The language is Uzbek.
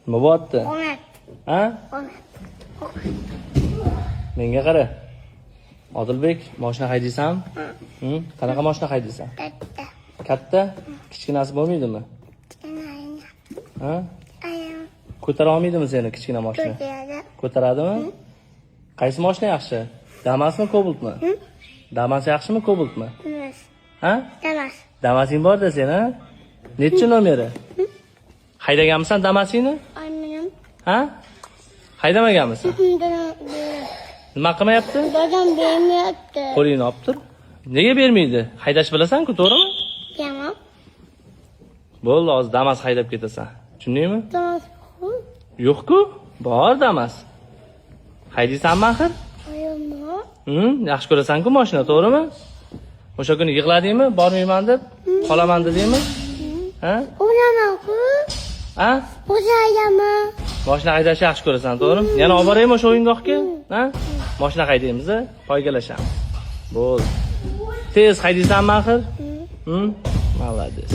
Nima bo'pti? Ha? Menga qara. Odilbek, mashina haydaysanmi? Qanaqa mashina haydaysan? Katta. Kichkinasi bo'lmaydimi? Ha? Ko'tara olmaydimi seni kichkina mashina? Ko'taradimi? Qaysi mashina yaxshi? Damasmi, Cobaltmi? Damas yaxshimi, Cobaltmi? Ha? Damasing bor-da sen, ha? Nechi nomeri? Haydaganmisan Damasingni? Ha? Haydamaganmisan? Nima qilmayapti? Dadam bermayapti. Qo'lingni olib tur. Nega bermaydi? Haydash bilasan-ku, to'g'rimi? Tamam. Bo'ldi, hozir Damas haydab ketasan. Tushundingmi? Tamam. Yo'q-ku, bor Damas. Haydaysanmi axir? Ayolmi? Yaxshi ko'rasan-ku mashina, to'g'rimi? O'sha kuni yig'ladingmi? Bormayman deb, qolaman dedingmi? Ha? O'ynamoqmi? Ha? O'zayman. Mashina haydashni yaxshi ko'rasan, to'g'rimi? Yana olib boraymi o'sha o'yingohga? Ha? Mashina haydaymiz, poygalashamiz. Bo'ldi. Tez haydaysanmi axir? Молодец.